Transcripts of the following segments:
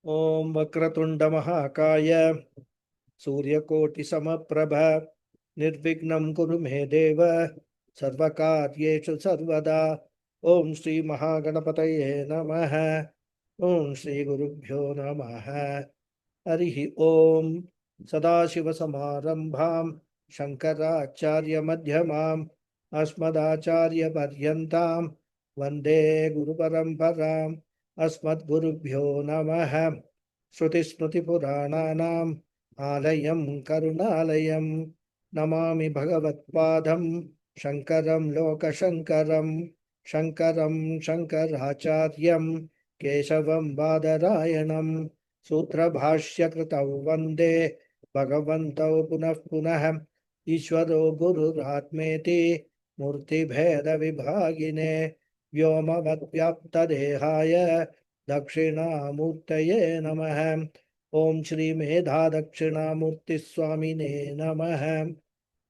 Om Vakratunda Mahakaya Suryakoti Samaprabha Nirvignam Kuru Me Deva Sarvakaryeshu Sarvada Om Shri Mahaganapataye Namaha Om Shri Gurubhyo Namaha Harihi Om Sadashiva Samarambham Shankaracharya Madhyamam Asmadacharya Paryantam Vande Guru Paramparam Asmad Gurubhyo Namaha Shruti Smriti Purananam Alayam Karunalayam Namami Bhagavat Padam Shankaram Loka Shankaram Shankaram Shankaracharyam Keshavam Badarayanam Sutra Bhashya Kritau Vande Bhagavantau Punah Punah Ishvaro Guru Ratmeti Murti Bheda Vibhagine Vyoma Vyapta Dehaya Dakshina Murtaye Namaha Om Shri Medha Dakshina Murti Swamine Namaha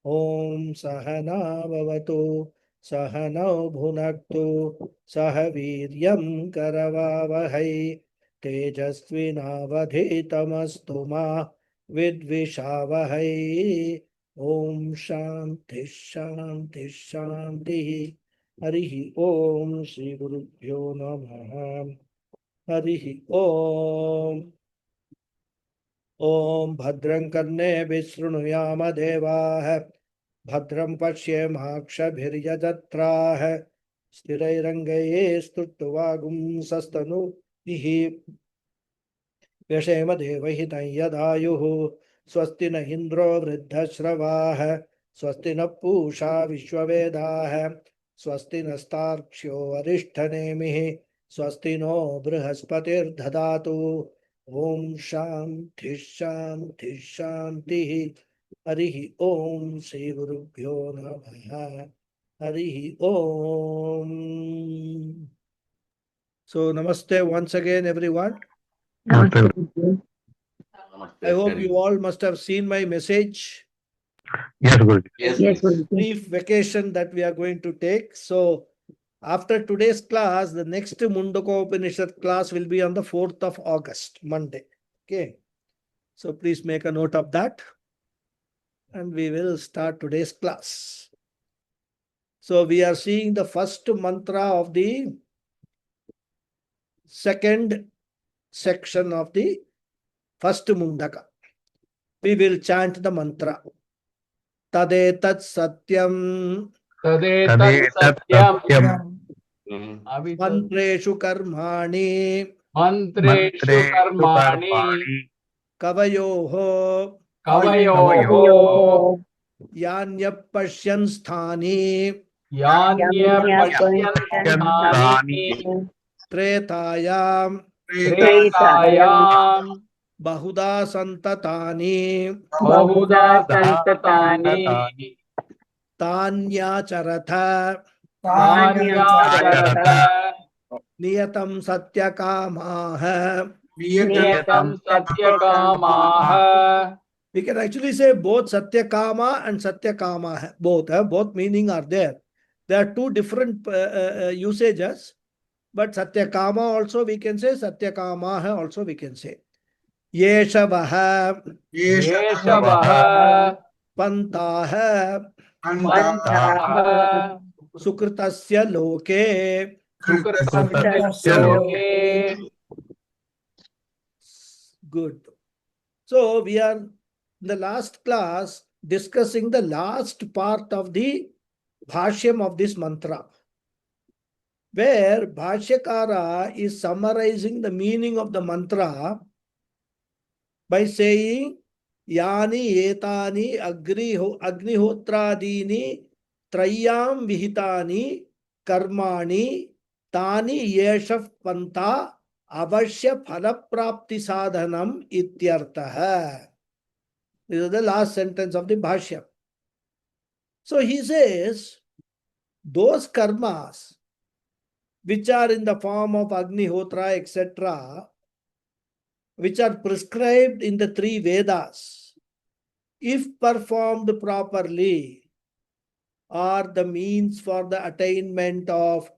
Om Sahana Bhavatu Sahanau Bhunaktu Sahaviryam Karavavahai Tejasvinavadhitamastu ma Vidvishavahai Om Shanti Shanti Shanti Harihi Om Shri Gurubhyo Namaha Harihi Om Om Bhadram Karne Vishrunuyama Devah Bhadram Pashyemakshabhiryajatrah Sthirairangaye Stuttuvagum Sastanu Dihi Vyashema Devahitam Yadayuhu Swasti na Indro Vriddhashravah Swasti na Pusha Vishwavedah Swasti na Starksho Arishthanemihi Swasti no Brihaspatir Dhadatu Om Shanti Shanti Shanti Harihi Om Shri Gurubhyo Namaha Harihi Om. So Namaste once again everyone. Namaste. I hope you all must have seen my message. Yes, Guruji. Yes, Yes, please. Brief vacation that we are going to take. So after today's class, the next Mundaka Upanishad class will be on the 4th of August, Monday. Okay. So please make a note of that. And we will start today's class. So we are seeing the first mantra of the second section of the first Mundaka. We will chant the mantra. Tadetat Satyam Tadetat satyam Mantreshu Karmani mantreshu karmani Kavayoho kavayoho Yanyapashyan Sthani yanya pasyanthani Tretayam tretayam Bahuda Santatani bahuda santatani Tanyacharatha tanyacharata Niyatam Satyakamaha. niyatam satyakamaha. We can actually say both Satyakama and Satyakama. Both meaning are there. There are two different usages, but Satyakama also we can say, Satyakama also we can say. Yeshavaha Yeshavaha Pantaha pantaha Sukritasya Loke. sukritasya loke. Good. So we are in the last class discussing the last part of the Bhashyam of this mantra, where Bhashyakara is summarizing the meaning of the mantra by saying Yani etani agnihotradini trayam vihitani karmani tani yeshav panta avashya phalaprapti sadhanam ityartah. This is the last sentence of the Bhashya. So he says, those karmas which are in the form of Agnihotra, etc., which are prescribed in the three Vedas, if performed properly, are the means for the attainment of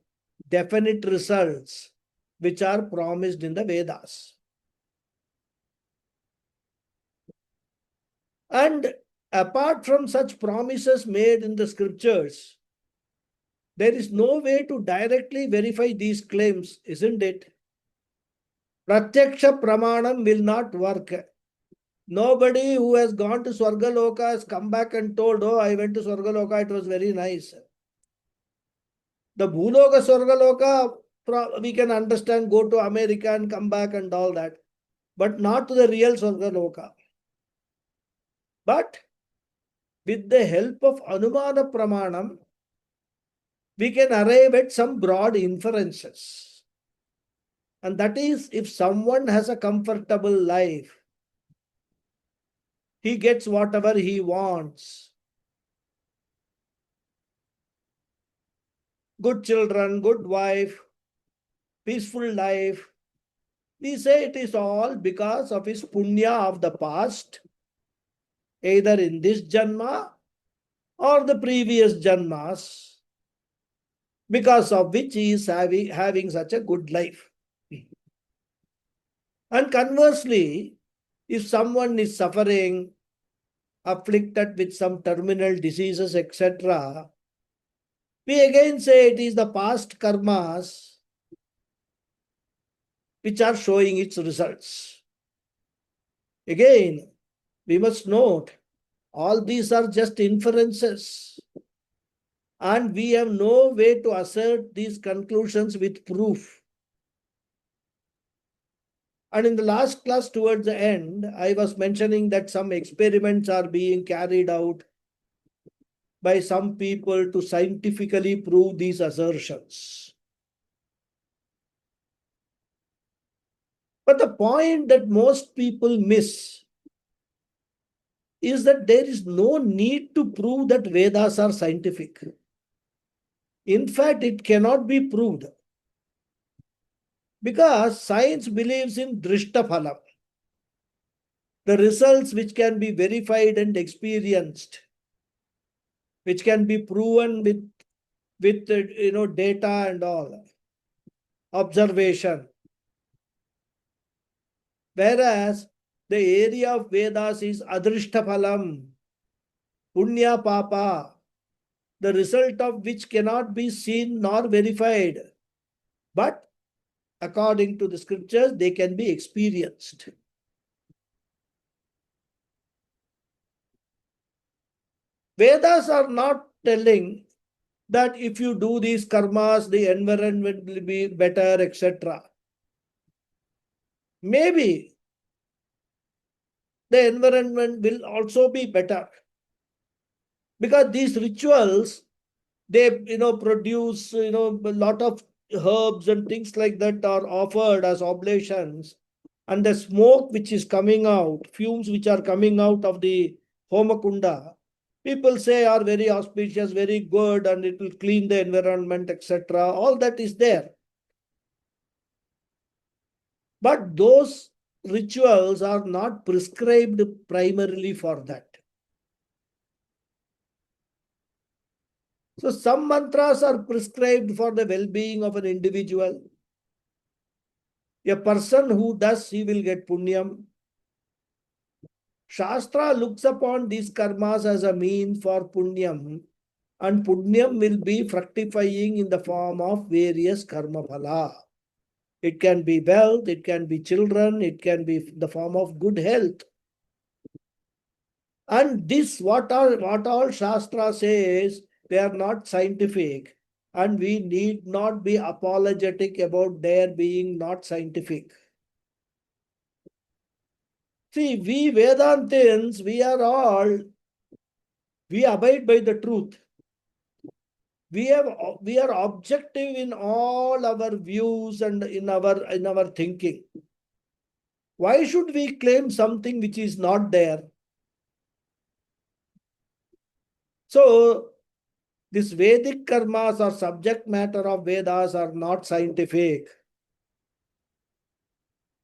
definite results which are promised in the Vedas. And apart from such promises made in the scriptures, there is no way to directly verify these claims, isn't it? Pratyaksha pramanam will not work. Nobody who has gone to Swargaloka has come back and told, oh, I went to Swargaloka, it was very nice. The Bhuloka Swargaloka, we can understand, go to America and come back and all that, but not to the real Swargaloka. But with the help of Anumana Pramanam, we can arrive at some broad inferences. And that is, if someone has a comfortable life, he gets whatever he wants. Good children, good wife, peaceful life. We say it is all because of his punya of the past, either in this janma or the previous janmas, because of which he is having such a good life. And conversely, if someone is suffering, afflicted with some terminal diseases, etc., we again say it is the past karmas which are showing its results. Again, we must note, all these are just inferences, and we have no way to assert these conclusions with proof. And in the last class, towards the end, I was mentioning that some experiments are being carried out by some people to scientifically prove these assertions. But the point that most people miss is that there is no need to prove that Vedas are scientific. In fact, it cannot be proved, because science believes in drishtaphalam, the results which can be verified and experienced, which can be proven with data and all, observation. Whereas the area of Vedas is adrishtaphalam, punya papa, the result of which cannot be seen nor verified, but according to the scriptures, they can be experienced. Vedas are not telling that if you do these karmas, the environment will be better, etc. Maybe the environment will also be better, because these rituals, they produce a lot of herbs and things like that are offered as oblations, and the smoke which is coming out, fumes which are coming out of the homakunda, people say are very auspicious, very good, and it will clean the environment, etc. All that is there. But those rituals are not prescribed primarily for that. So some mantras are prescribed for the well-being of an individual. A person who does, he will get punyam. Shastra looks upon these karmas as a mean for punyam, and punyam will be fructifying in the form of various karma phala. It can be wealth, it can be children, it can be the form of good health. And this, what all Shastra says, they are not scientific, and we need not be apologetic about their being not scientific. See, we Vedantins, we abide by the truth. We are objective in all our views and in our thinking. Why should we claim something which is not there? So, this Vedic karmas or subject matter of Vedas are not scientific.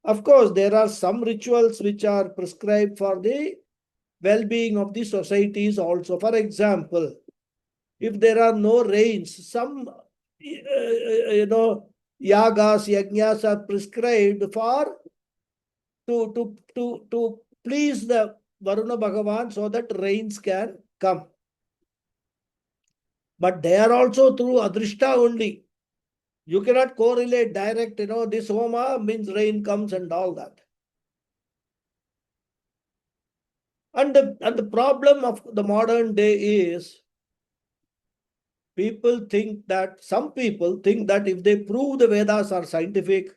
Of course, there are some rituals which are prescribed for the well-being of the societies also. For example, if there are no rains, some yagas, yajnas are prescribed for to please the Varuna Bhagavan so that rains can come. But they are also through Adrishta only. You cannot correlate direct, this Homa means rain comes and all that. And the problem of the modern day is some people think that if they prove the Vedas are scientific,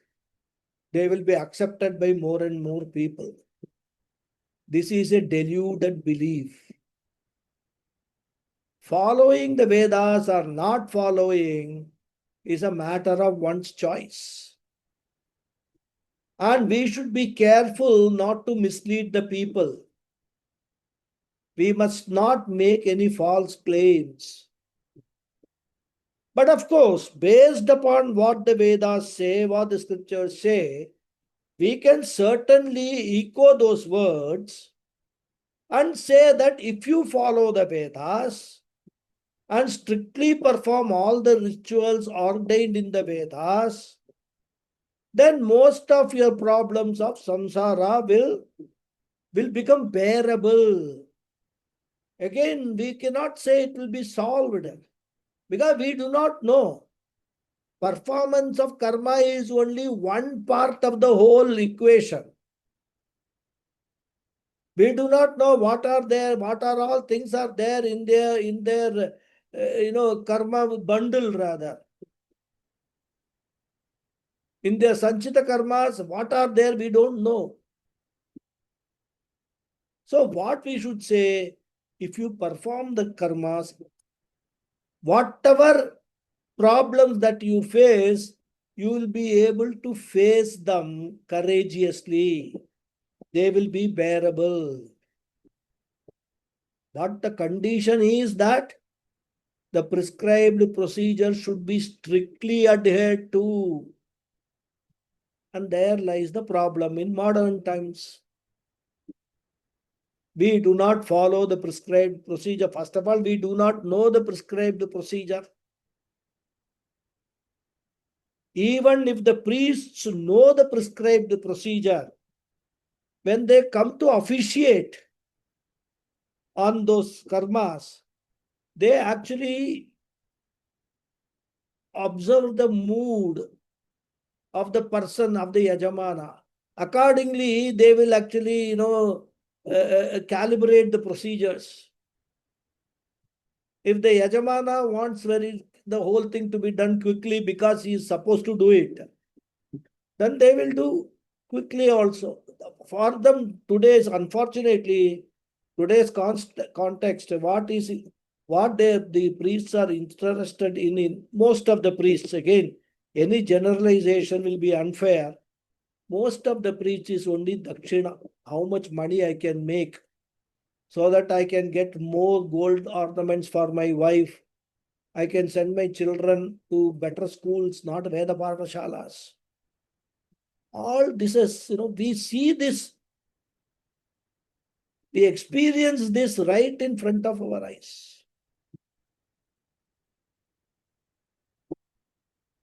they will be accepted by more and more people. This is a deluded belief. Following the Vedas or not following is a matter of one's choice. And we should be careful not to mislead the people. We must not make any false claims. But of course, based upon what the Vedas say, what the scriptures say, we can certainly echo those words and say that if you follow the Vedas and strictly perform all the rituals ordained in the Vedas, then most of your problems of samsara will become bearable. Again, we cannot say it will be solved because we do not know. Performance of karma is only one part of the whole equation. We do not know what are all things are there in their karma bundle rather. In their sanchita karmas, what are there, we don't know. So what we should say, if you perform the karmas, whatever problems that you face, you will be able to face them courageously. They will be bearable. But the condition is that the prescribed procedure should be strictly adhered to. And there lies the problem in modern times. We do not follow the prescribed procedure. First of all, we do not know the prescribed procedure. Even if the priests know the prescribed procedure, when they come to officiate on those karmas, they actually observe the mood of the person, of the yajamana. Accordingly, they will actually, calibrate the procedures. If the yajamana wants the whole thing to be done quickly because he is supposed to do it, then they will do quickly also. For them, unfortunately, today's context, what the priests are interested in most of the priests, again, any generalization will be unfair. Most of the priests is only dakshina, how much money I can make so that I can get more gold ornaments for my wife. I can send my children to better schools, not Veda Parthashalas. All this is, we see this, we experience this right in front of our eyes.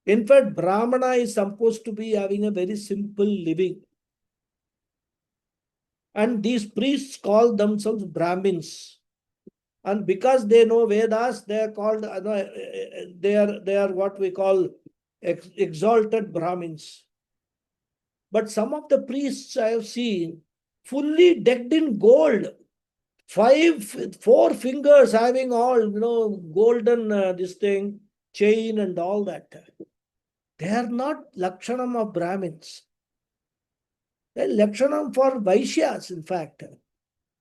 In fact, Brahmana is supposed to be having a very simple living. And these priests call themselves Brahmins. And because they know Vedas, they are called, they are what we call exalted Brahmins. But some of the priests I have seen fully decked in gold. 4 fingers having all, golden this thing, chain and all that. They are not Lakshanam of Brahmins. They are Lakshanam for Vaishyas, in fact.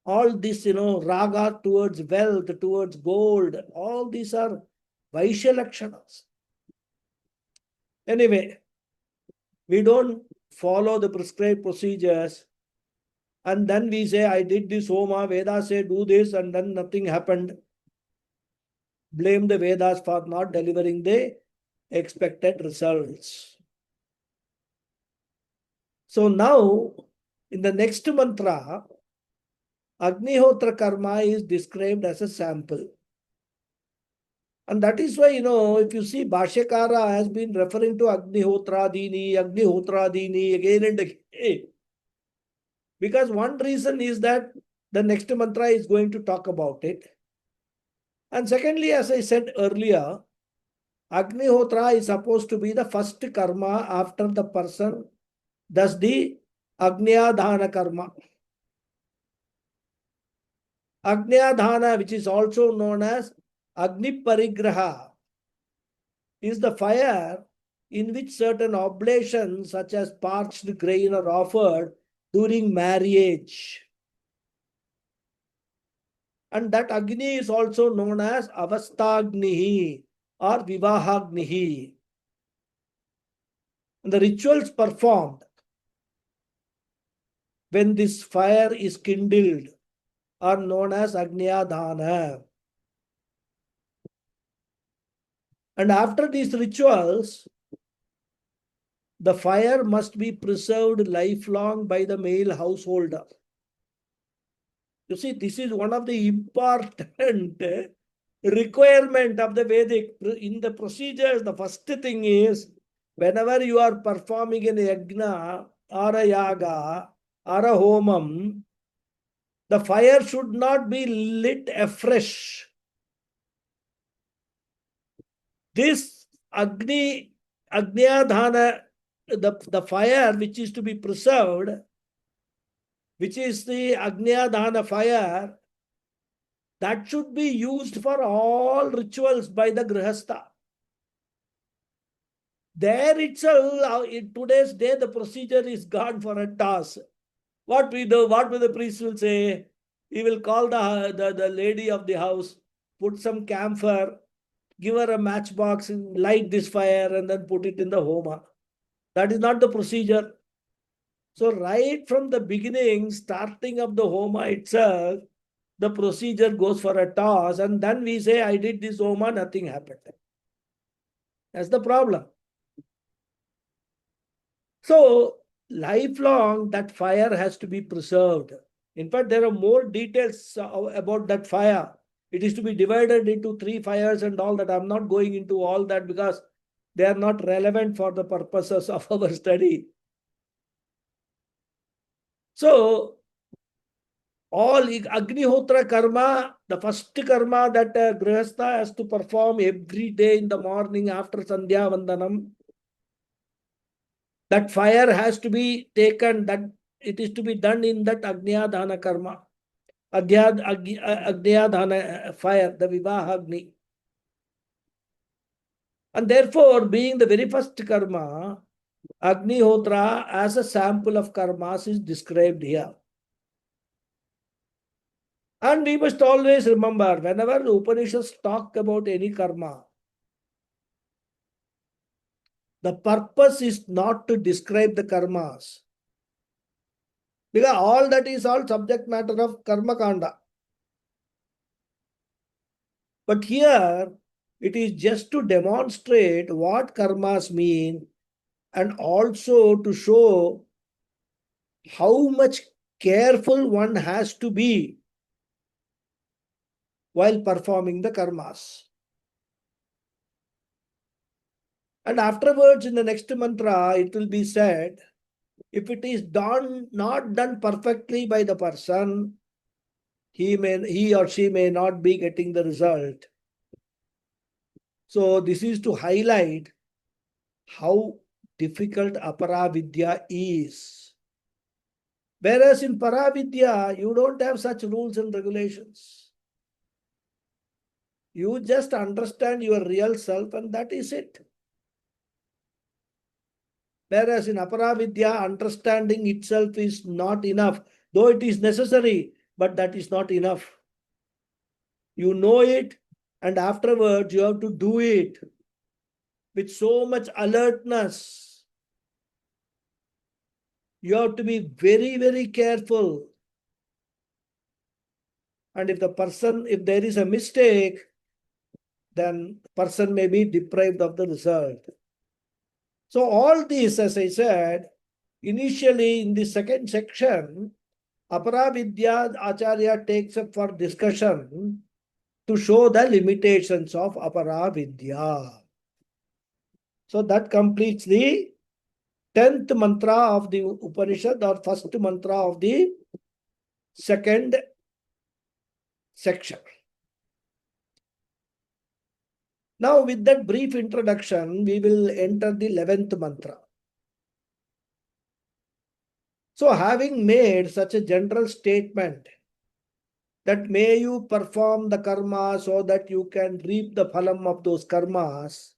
All this, raga towards wealth, towards gold, all these are Vaishya Lakshanas. Anyway, we don't follow the prescribed procedures. And then we say, I did this Homa, Vedas say do this, and then nothing happened. Blame the Vedas for not delivering the expected results. So now, in the next mantra, Agnihotra karma is described as a sample. And that is why, if you see, Bhashyakara has been referring to Agnihotra Dini again and again. Because one reason is that the next mantra is going to talk about it. And secondly, as I said earlier, Agnihotra is supposed to be the first karma after the person does the Agnyadhana karma. Agnyadhana, which is also known as Agni Parigraha, is the fire in which certain oblations such as parched grain are offered during marriage. And that Agni is also known as Avastagnihi or Vivahagnihi. And the rituals performed when this fire is kindled are known as Agnyadhana. And after these rituals, the fire must be preserved lifelong by the male householder. You see, this is one of the important requirement of the Vedic. In the procedures, the first thing is, whenever you are performing an yajna or a yaga or a homam, the fire should not be lit afresh. This Agnyadhana, the fire which is to be preserved, which is the Agnyadhana fire, that should be used for all rituals by the Grihastha. There itself, in today's day, the procedure is gone for a toss. What we do, what will the priest will say? He will call the lady of the house, put some camphor, give her a matchbox, and light this fire, and then put it in the homa. That is not the procedure. So right from the beginning, starting of the homa itself, the procedure goes for a toss, and then we say, I did this homa, nothing happened. That's the problem. So lifelong, that fire has to be preserved. In fact, there are more details about that fire. It is to be divided into 3 fires and all that. I'm not going into all that because they are not relevant for the purposes of our study. So, all Agnihotra karma, the first karma that Grihastha has to perform every day in the morning after Sandhya Vandanam, that fire has to be taken, that it is to be done in that Agnyadhana karma. Agnyadhana fire, the Vivahagni. And therefore, being the very first karma, Agnihotra as a sample of karmas is described here. And we must always remember, whenever the Upanishads talk about any karma, the purpose is not to describe the karmas. Because all that is all subject matter of karma kanda. But here, it is just to demonstrate what karmas mean and also to show how much careful one has to be while performing the karmas. And afterwards, in the next mantra, it will be said, if it is not done perfectly by the person, he or she may not be getting the result. So this is to highlight how difficult Aparavidya is. Whereas in Paravidya, you don't have such rules and regulations. You just understand your real self and that is it. Whereas in Aparavidya, understanding itself is not enough, though it is necessary, but that is not enough. You know it, and afterwards you have to do it with so much alertness. You have to be very, very careful. And if there is a mistake, then the person may be deprived of the result. So all this, as I said, initially in the second section, Aparavidya Acharya takes up for discussion to show the limitations of Aparavidya. So that completes the 10th mantra of the Upanishad or first mantra of the second section. Now, with that brief introduction, we will enter the 11th mantra. So, having made such a general statement that may you perform the karma so that you can reap the phalam of those karmas,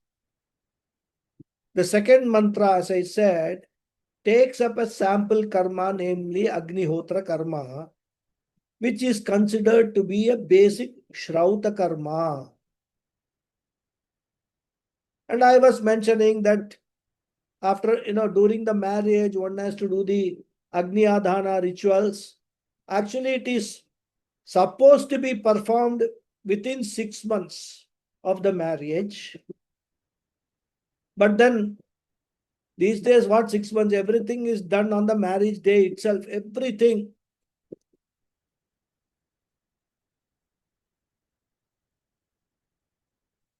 the second mantra, as I said, takes up a sample karma, namely Agnihotra karma, which is considered to be a basic Shrauta karma. And I was mentioning that after, during the marriage, one has to do the Agni Adhana rituals. Actually, it is supposed to be performed within 6 months of the marriage. But then, these days, what 6 months? Everything is done on the marriage day itself. Everything.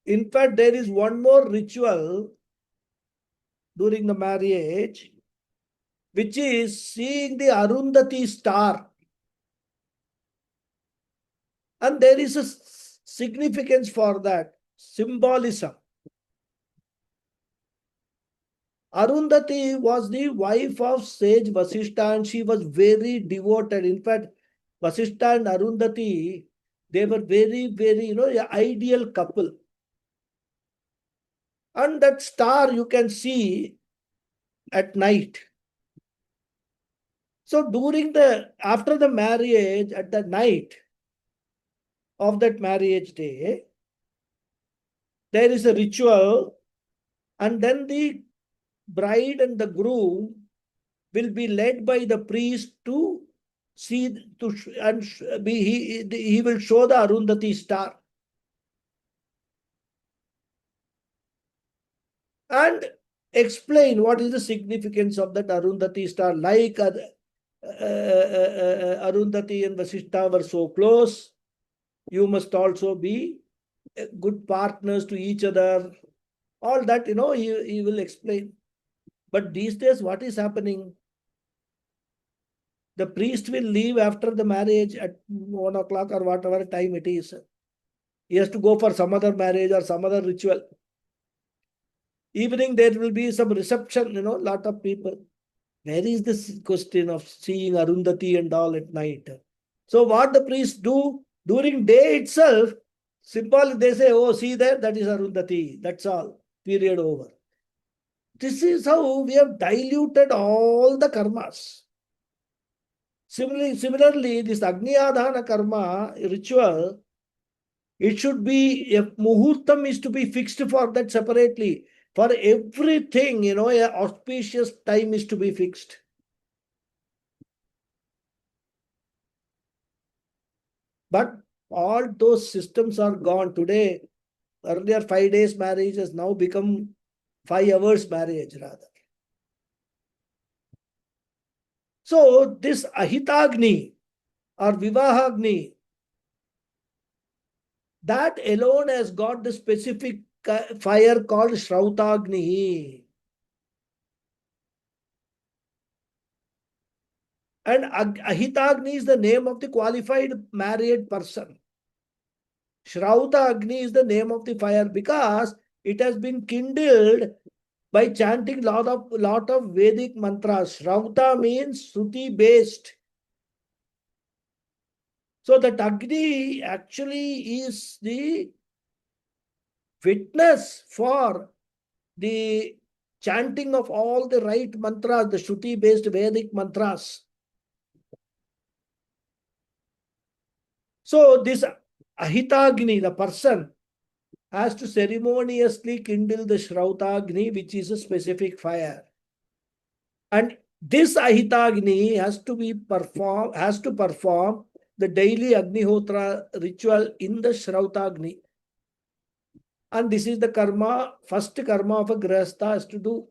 In fact, there is one more ritual during the marriage, which is seeing the Arundhati star. And there is a significance for that, symbolism. Arundhati was the wife of sage Vasishtha and she was very devoted. In fact, Vasishtha and Arundhati, they were very, very, an ideal couple. And that star you can see at night. So after the marriage, at the night of that marriage day, there is a ritual, and then the bride and the groom will be led by the priest to see, he will show the Arundhati star. And explain what is the significance of that Arundhati star. Like Arundhati and Vasishtha were so close, you must also be good partners to each other. All that, he will explain. But these days, what is happening? The priest will leave after the marriage at 1 o'clock or whatever time it is. He has to go for some other marriage or some other ritual. Evening, there will be some reception, lot of people. Where is this question of seeing Arundhati and all at night? So what the priests do during day itself, simple, they say, oh, see there, that is Arundhati. That's all. Period over. This is how we have diluted all the karmas. Similarly, this Agni Adhana karma ritual, it should be, a muhurtam is to be fixed for that separately. For everything, an auspicious time is to be fixed. But all those systems are gone today. Earlier 5 days marriage has now become 5 hours marriage rather. So this Ahitagni or Vivahagni, that alone has got the specific fire called Shrautagni. And Ahitagni is the name of the qualified married person. Shrauta Agni is the name of the fire because it has been kindled by chanting lot of Vedic mantras. Shrauta means Shruti based. So that Agni actually is the witness for the chanting of all the right mantras, the Shruti based Vedic mantras. So this Ahitagni, the person, has to ceremoniously kindle the Shrautagni, which is a specific fire. And this Ahitagni has to perform the daily Agnihotra ritual in the Shrautagni. And this is the first karma of a Grihastha has to do.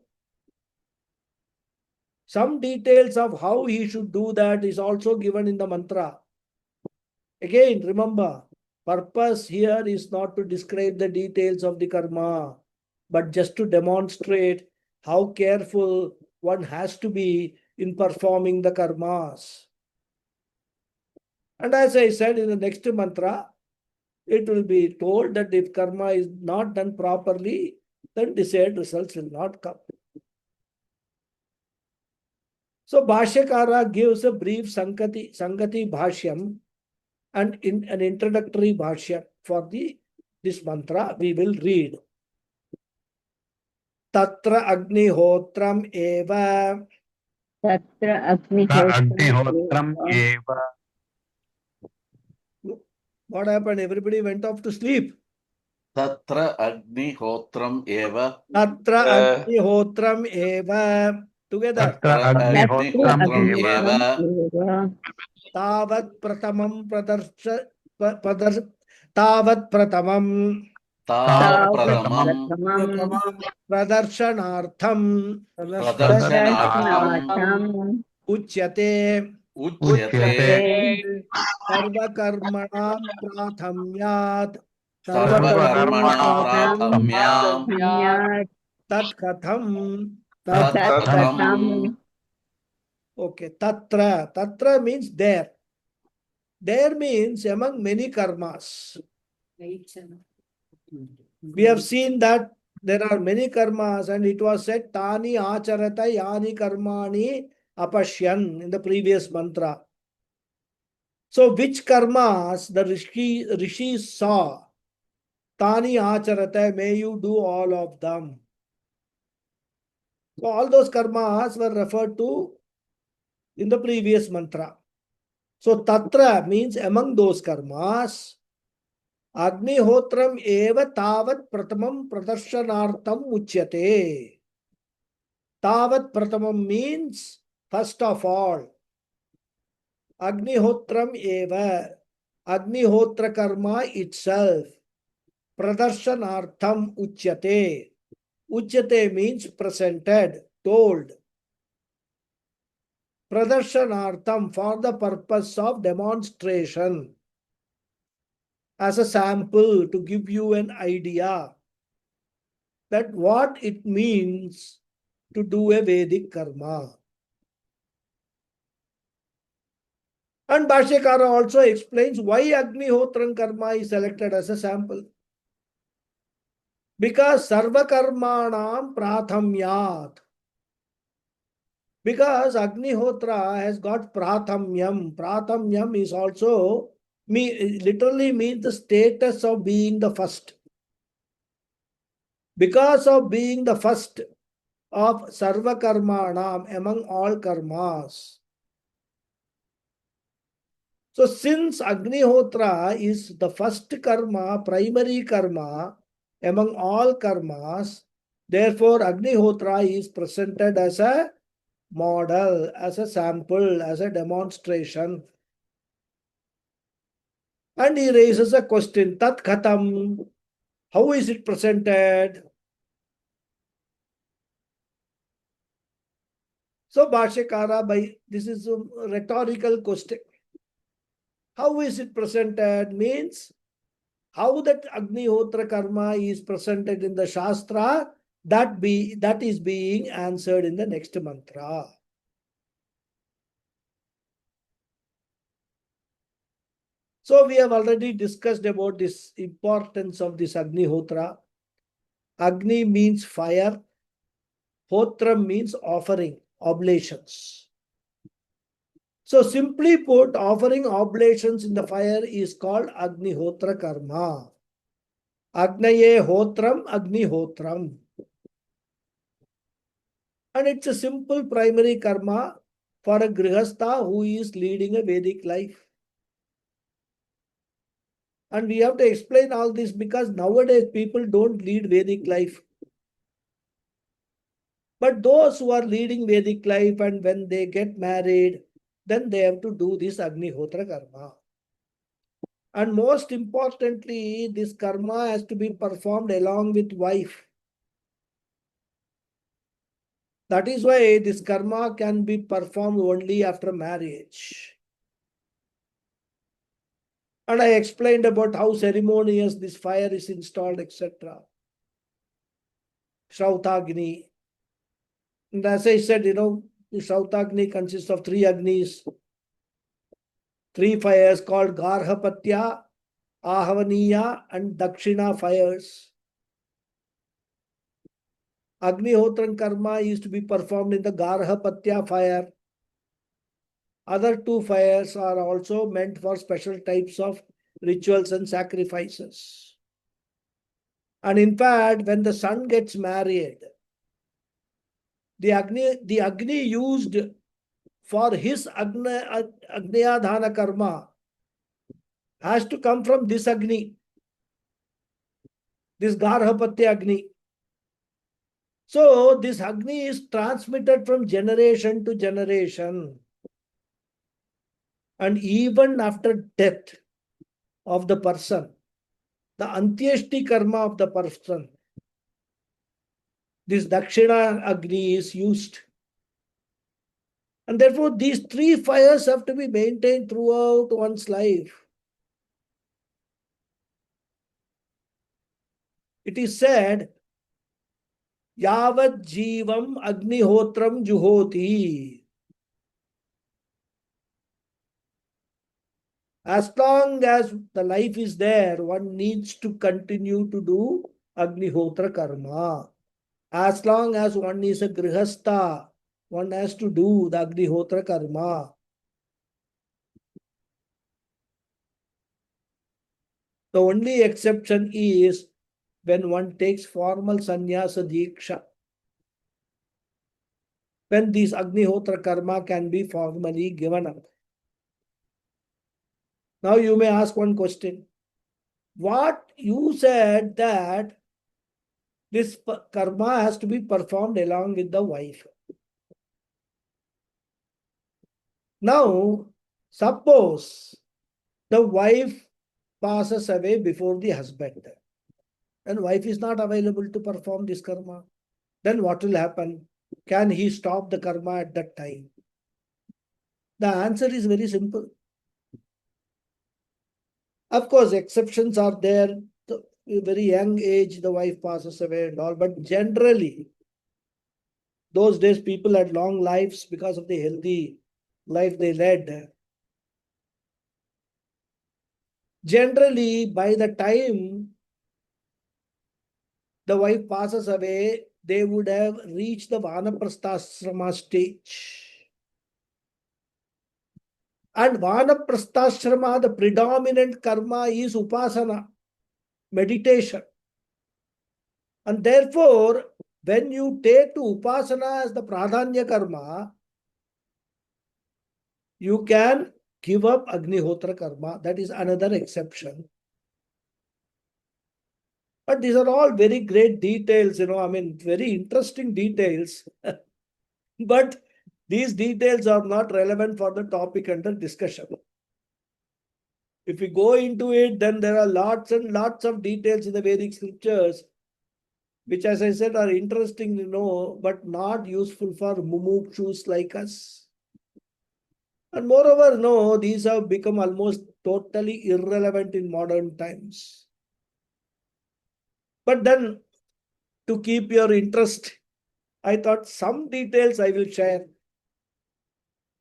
Some details of how he should do that is also given in the mantra. Again, remember, purpose here is not to describe the details of the karma, but just to demonstrate how careful one has to be in performing the karmas. And as I said, in the next mantra, it will be told that if karma is not done properly, then desired results will not come. So Bhashyakara gives a brief Sangati Bhashyam and in an introductory Bhashyam for this mantra we will read. Tatra Agnihotram Eva. Tatra Agnihotram Agnihotram eva. eva. What happened? Everybody went off to sleep. Tatra Agnihotram eva. Tatra Agnihotram Eva. Together. Tatra Tatra Agnihotram Agnihotram eva. Agnihotram eva. eva. Tavat Pratamam Tavat Pratamam Tavat Tavat Pradamam Pratamam Pradarshanartham Pradarshanaartham Darshanartham Uchyate Uchyate Sarvakarmanam Prathamyat Sarvakarmana Sarvakarmanam Prathamyam Prathamyat Tat Katham. Tat Tatkatham Katham. Okay, Tatra. Tatra means there. There means among many karmas. We have seen that there are many karmas, and it was said Tani Acharata Yani Karmani Apashyan in the previous mantra. So, which karmas the rishis saw? Tani Acharata, may you do all of them. So, all those karmas were referred to in the previous mantra. So, Tatra means among those karmas. Agnihotram eva tavat pratamam pradarshanartham uchyate. Tavat pratamam means first of all. Agnihotram eva. Agnihotra karma itself. Pradarshanartham uchyate. Uchyate means presented, told. Pradarshanartham for the purpose of demonstration. As a sample to give you an idea that what it means to do a Vedic karma. And Bhashyakara also explains why Agnihotram karma is selected as a sample. Because Sarva Karmanam Prathamyat. Because Agnihotra has got Prathamyam. Prathamyam is also, literally means the status of being the first. Because of being the first of Sarva Karmanam among all karmas. So since Agnihotra is the first karma, primary karma among all karmas, therefore Agnihotra is presented as a model, as a sample, as a demonstration. And he raises a question, Tat Khatam, how is it presented? So Bhashyakara, this is a rhetorical question. How is it presented? Means how that Agnihotra karma is presented in the Shastra, that is being answered in the next mantra. So we have already discussed about this importance of this Agnihotra. Agni means fire. Hotra means offering, oblations. So simply put, offering oblations in the fire is called Agnihotra karma. Agnaye hotram, Agnihotram. And it's a simple primary karma for a grihastha who is leading a Vedic life. And we have to explain all this because nowadays people don't lead Vedic life. But those who are leading Vedic life and when they get married, then they have to do this Agnihotra karma. And most importantly, this karma has to be performed along with wife. That is why this karma can be performed only after marriage. And I explained about how ceremonious this fire is installed, etc. Shrautagni. And as I said, the Shrautagni consists of 3 Agnis. three fires called Garhapatya, Ahavaniya, and Dakshina fires. Agnihotran karma is to be performed in the Garhapatya fire. Other two fires are also meant for special types of rituals and sacrifices. And in fact, when the son gets married, the Agni used for his Agniyadhana karma has to come from this Agni, this Garhapatya Agni. So this Agni is transmitted from generation to generation. And even after death of the person, the Antyeshti karma of the person, this Dakshina Agni is used. And therefore, these three fires have to be maintained throughout one's life. It is said, Yavat Jivam Agnihotram Juhoti. As long as the life is there, one needs to continue to do Agnihotra karma. As long as one is a grihastha, one has to do the Agnihotra karma. The only exception is when one takes formal sannyasa diksha. When this Agnihotra karma can be formally given up. Now you may ask one question. What you said that this karma has to be performed along with the wife. Now, suppose the wife passes away before the husband and wife is not available to perform this karma. Then what will happen? Can he stop the karma at that time? The answer is very simple. Of course, exceptions are there. At a very young age, the wife passes away and all. But generally, those days people had long lives because of the healthy life they led. Generally, by the time the wife passes away, they would have reached the Vanaprasthashrama stage. And Vanaprasthashrama, the predominant karma is upasana, meditation. And therefore, when you take to upasana as the pradhanya karma, you can give up Agnihotra karma. That is another exception. But these are all very great details, very interesting details. But these details are not relevant for the topic under discussion. If we go into it, then there are lots and lots of details in the Vedic scriptures, which, as I said, are interesting to know, but not useful for mumukshus like us. And moreover, no, these have become almost totally irrelevant in modern times. But then, to keep your interest, I thought some details I will share.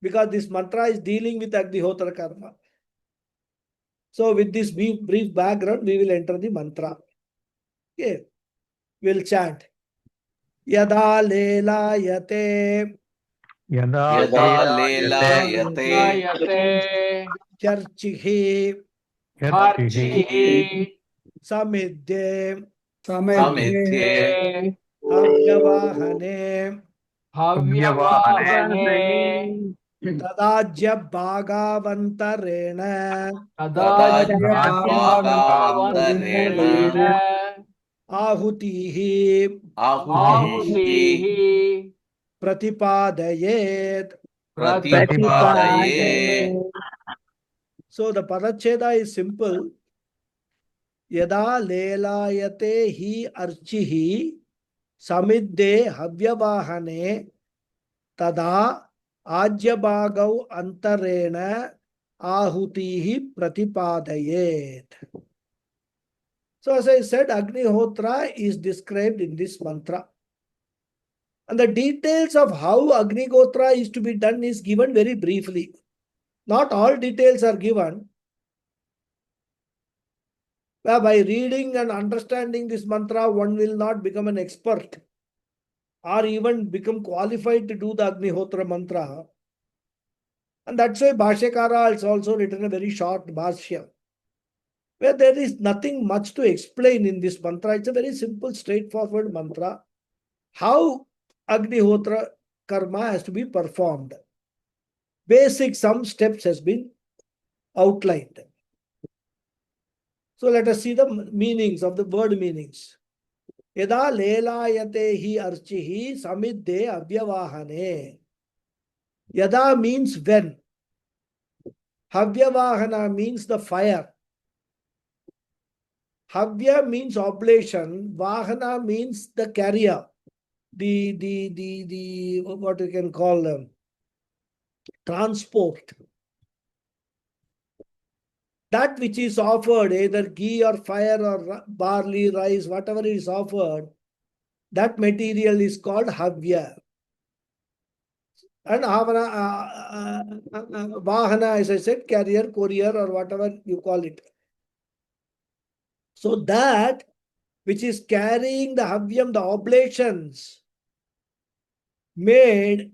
Because this mantra is dealing with Agnihotra karma. So with this brief background, we will enter the mantra. Okay. We'll chant. Yada lelayate Yada Yada lelayate lelayate charchihi harchihi samidde samidhe avyavahane havyavahane tadajya bhagavantarena tadajya bhagavantarena ahutihi ahutihi pratipadayet. pratipadaye. So the Paracheda is simple. Yada lelayate hi archihi samidde havyavahane tada ajyabhagav antarena ahutihi pratipadayet. So as I said, Agnihotra is described in this mantra. And the details of how Agnihotra is to be done is given very briefly. Not all details are given. By reading and understanding this mantra, one will not become an expert or even become qualified to do the Agnihotra mantra. And that's why Bhashyakara has also written a very short Bhashya, where there is nothing much to explain in this mantra. It's a very simple, straightforward mantra. How Agnihotra karma has to be performed. Basic some steps has been outlined. So let us see the meanings of the word meanings. Yada lelayate hi archihi samidde avyavahane. Yada means when. Havyavahana means the fire. Havya means oblation. Vahana means the carrier. The what you can call transport. That which is offered, either ghee or fire or barley, rice, whatever is offered, that material is called havya. And vahana, as I said, carrier, courier, or whatever you call it. So that which is carrying the havyam, the oblations made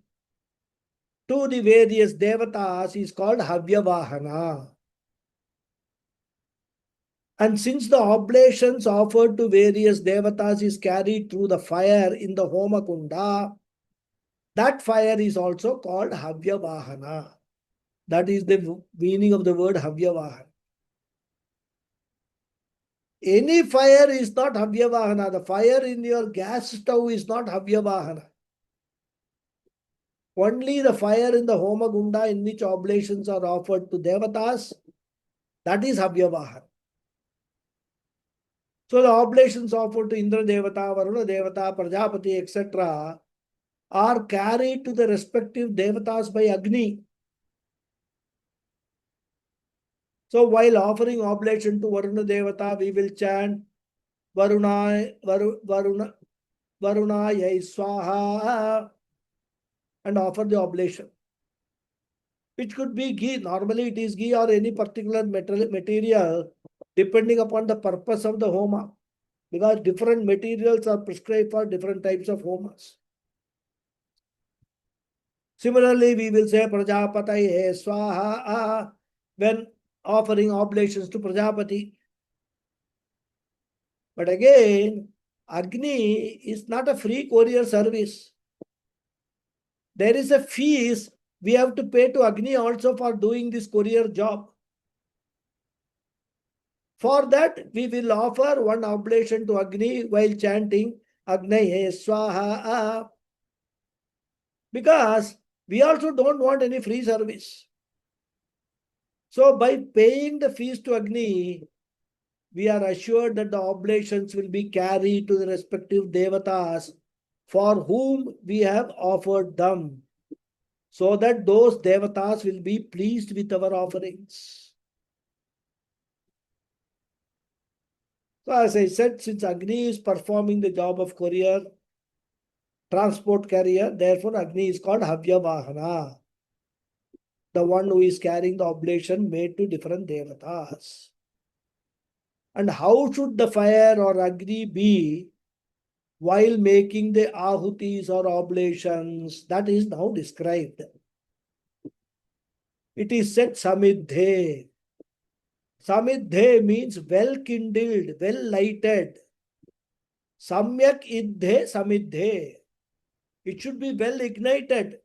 to the various devatas is called havyavahana. And since the oblations offered to various devatas is carried through the fire in the Homa Kunda, that fire is also called havyavahana. That is the meaning of the word havyavahana. Any fire is not havyavahana. The fire in your gas stove is not havyavahana. Only the fire in the Homa Kunda in which oblations are offered to devatas, that is havyavahana. So the oblations offered to Indra Devata, Varuna Devata, Prajapati, etc. are carried to the respective devatas by Agni. So while offering oblation to Varuna Devata, we will chant Varuna Yai Swaha and offer the oblation. Which could be ghee. Normally it is ghee or any particular material depending upon the purpose of the homa. Because different materials are prescribed for different types of homas. Similarly, we will say Prajapataye Swaha when offering oblations to Prajapati. But again, Agni is not a free courier service. There is a fees we have to pay to Agni also for doing this courier job. For that, we will offer one oblation to Agni while chanting Agnaye Swaha. Because we also don't want any free service. So by paying the fees to Agni, we are assured that the oblations will be carried to the respective devatas for whom we have offered them, so that those devatas will be pleased with our offerings. So as I said, since Agni is performing the job of courier, transport carrier, therefore Agni is called Havyavahana, the one who is carrying the oblation made to different devatas. And how should the fire or Agni be while making the ahutis or oblations? That is now described. It is said Samidhe. Samidhe means well kindled, well lighted. Samyak idhe samidhe. It should be well ignited.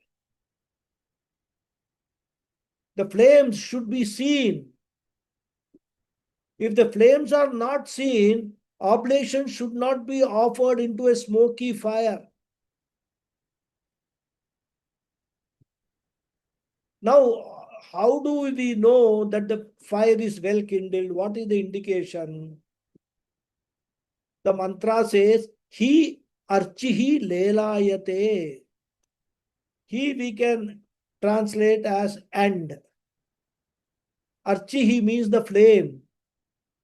The flames should be seen. If the flames are not seen, oblation should not be offered into a smoky fire. Now, how do we know that the fire is well kindled? What is the indication? The mantra says, He archihi lelayate. He we can translate as and. Archihi means the flame.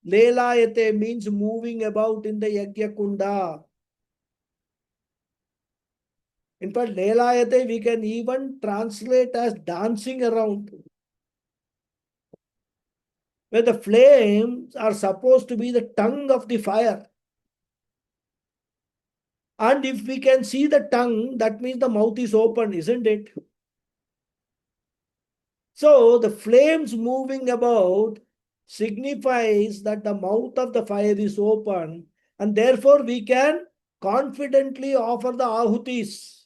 Lelayate means moving about in the yajna kunda. In fact, lelayate we can even translate as dancing around. where the flames are supposed to be the tongue of the fire. And if we can see the tongue, that means the mouth is open, isn't it? So the flames moving about signifies that the mouth of the fire is open, and therefore we can confidently offer the ahutis,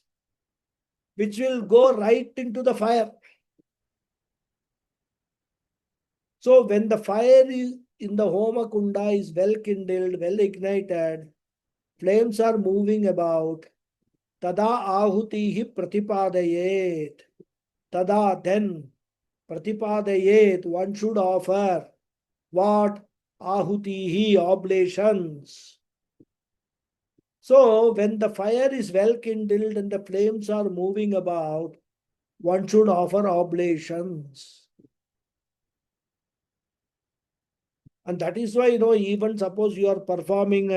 which will go right into the fire. So when the fire is in the Homa Kunda is well kindled, well ignited, flames are moving about, tada ahutihi pratipadayet. Tada, then, pratipadayet, one should offer what? Ahutihi, oblations. So when the fire is well kindled and the flames are moving about, one should offer oblations. And that is why, even suppose you are performing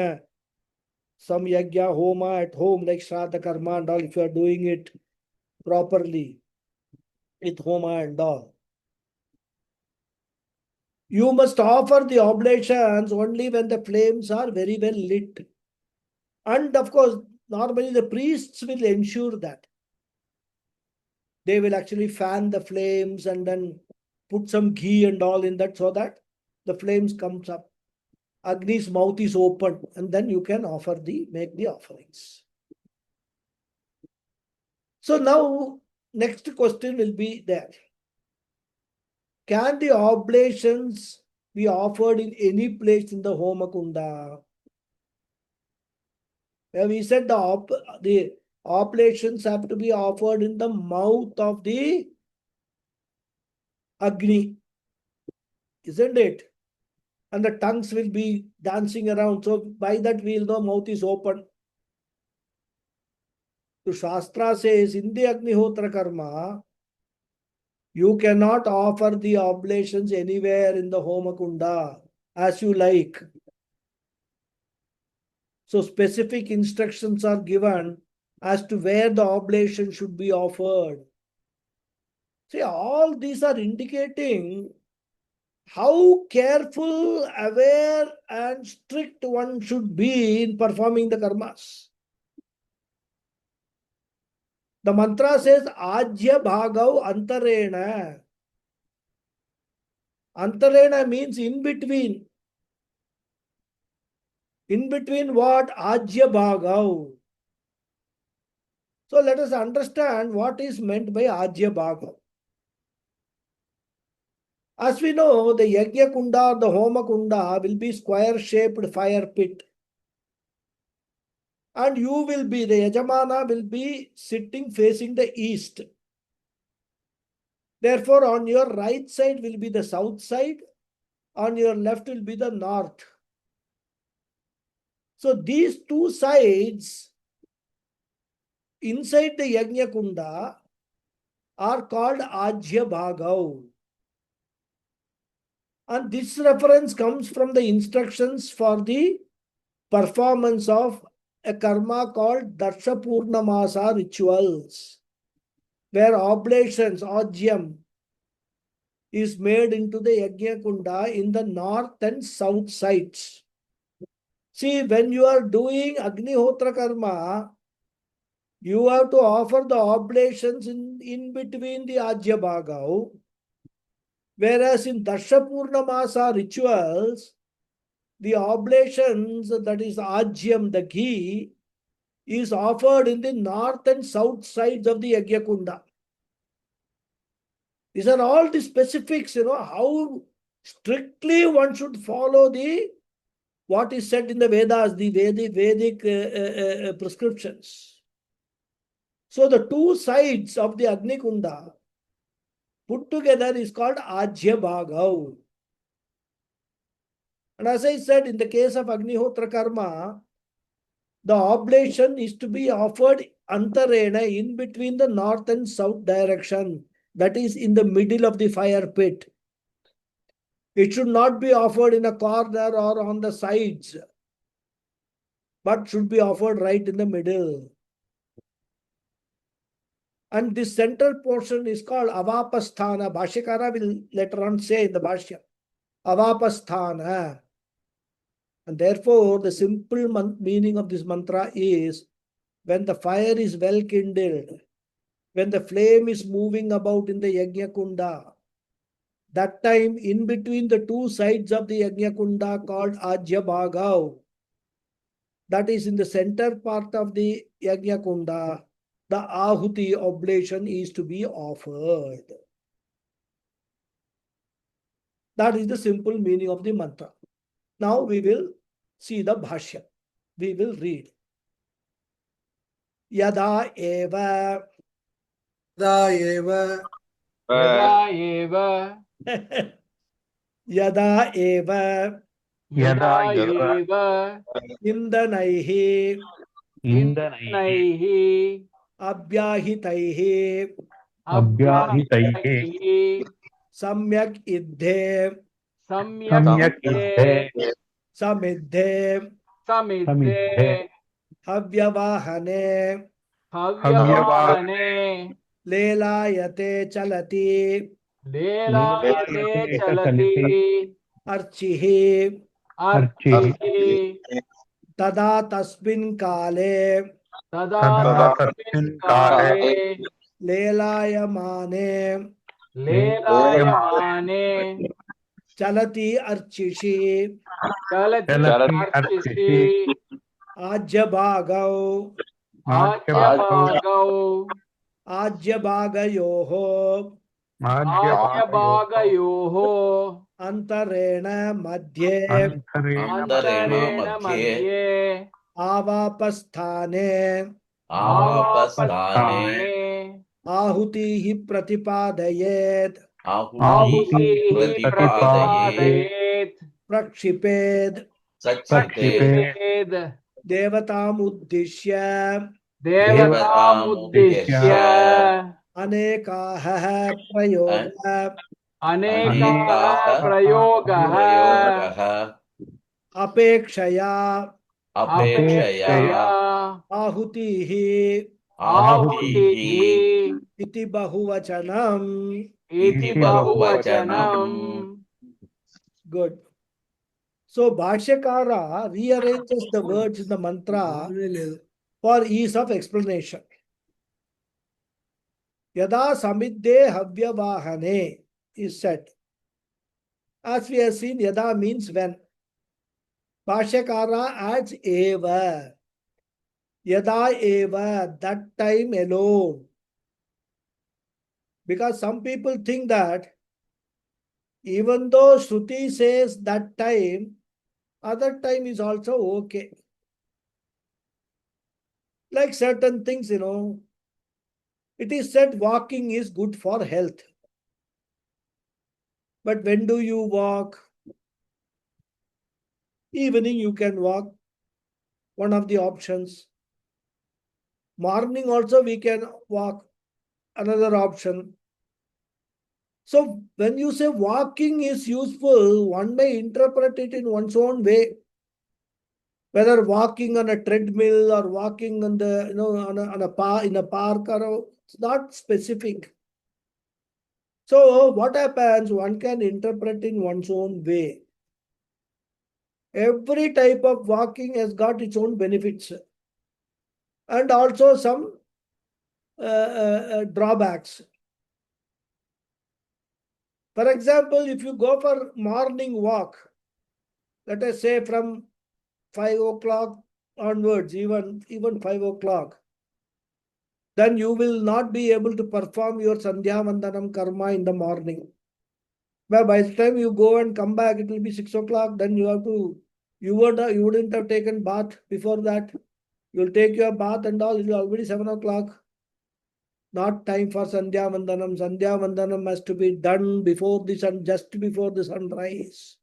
some yajna homa at home, like Shraddha Karma and all, if you are doing it properly with homa and all, you must offer the oblations only when the flames are very well lit. And of course, normally the priests will ensure that. They will actually fan the flames and then put some ghee and all in that so that the flames comes up. Agni's mouth is open, and then you can make the offerings. So now, next question will be there. Can the oblations be offered in any place in the Homa Kunda? We said the oblations have to be offered in the mouth of the Agni, isn't it? And the tongues will be dancing around. So by that we'll know mouth is open. So Shastra says in the Agnihotra Karma, you cannot offer the oblations anywhere in the Homa Kunda as you like. So specific instructions are given as to where the oblation should be offered. See, all these are indicating how careful, aware, and strict one should be in performing the karmas. The mantra says, Ajya Bhagav Antarena. Antarena means in between. In between what? Ajya Bhagav. So let us understand what is meant by Ajya Bhagav. As we know, the Yajna Kunda or the Homa Kunda will be square-shaped fire pit. And you will be, the Yajamana will be sitting facing the east. Therefore, on your right side will be the south side, on your left will be the north. So these two sides inside the Yajna Kunda are called Ajya Bhagav. And this reference comes from the instructions for the performance of a karma called Darsha Purnamasa rituals, where oblations, Ajyam, is made into the Yajna Kunda in the north and south sides. See, when you are doing Agnihotra Karma, you have to offer the oblations in between the Ajya Bhagav, whereas in Darsha Purnamasa rituals, the oblations, that is Ajyam, the ghee, is offered in the north and south sides of the Yajna Kunda. These are all the specifics, how strictly one should follow what is said in the Vedas, the Vedic prescriptions. So the two sides of the Agni Kunda put together is called Ajya Bhagav. And as I said, in the case of Agnihotra Karma, the oblation is to be offered antarena, in between the north and south direction, that is in the middle of the fire pit. It should not be offered in a corner or on the sides, but should be offered right in the middle. And this central portion is called Avapasthana. Bhashyakara will later on say in the Bhashya. avapasthana. And therefore, the simple meaning of this mantra is when the fire is well kindled, when the flame is moving about in the yajna kunda, that time in between the two sides of the yajna kunda called Ajya Bhagav, that is in the center part of the yajna kunda, the ahuti oblation is to be offered. That is the simple meaning of the mantra. Now we will see the bhashya. We will read. Yada eva. Yada eva. Yada eva. Yada eva. Yada eva. Indanaihi. Indranaihi. Abhyahitaihi. Abhyahitaihi. Samyak idhe. Samyak idhe. Samidhe. Samidhe. Havyavahane. Havyavahane. Lelayate chalati. Lelayate chalati. Archihi. Archihi. Tada tasmin kale. Tada tasmin kale. Lelayamane. Lelayamane. Chalati archishi. Chalati archisi. Ajyabhagav. Ajyabhagav. Ajyabhagayoho. Ajyabhagayoho. Antarena madhye. Antarena madhye. Avapasthane. Avapasthane. Ahutihi pratipadayet. Ahutihi pratipadayet. Prakshiped. Prakshiped. Devatam uddishya. Devatam uddishya. Anekaha prayoga. Anekaha prayogaha. Apekshaya. Apekshaya. Ahutihi. Ahutihi. Iti bahuvachanam. Iti bahuvachanam. Good. So Bhashyakara rearranges the words in the mantra for ease of explanation. Yada samidde havyavahane is said. As we have seen, yada means when. Bhashyakara adds eva. Yada eva, that time alone. Because some people think that even though Shruti says that time, other time is also okay. Like certain things, it is said walking is good for health. But when do you walk? Evening you can walk, one of the options. Morning also we can walk, another option. So when you say walking is useful, one may interpret it in one's own way. Whether walking on a treadmill or walking on the in a park, or it's not specific. So what happens? One can interpret in one's own way. Every type of walking has got its own benefits and also some drawbacks. For example, if you go for morning walk, let us say from 5 o'clock onwards, even 5 o'clock, then you will not be able to perform your Sandhya Vandanam karma in the morning. But by the time you go and come back, it will be 6 o'clock. Then you wouldn't have taken bath before that. You'll take your bath and all, it will already 7 o'clock. Not time for Sandhya Vandanam. Sandhya Vandanam has to be done before the sun, just before the sunrise.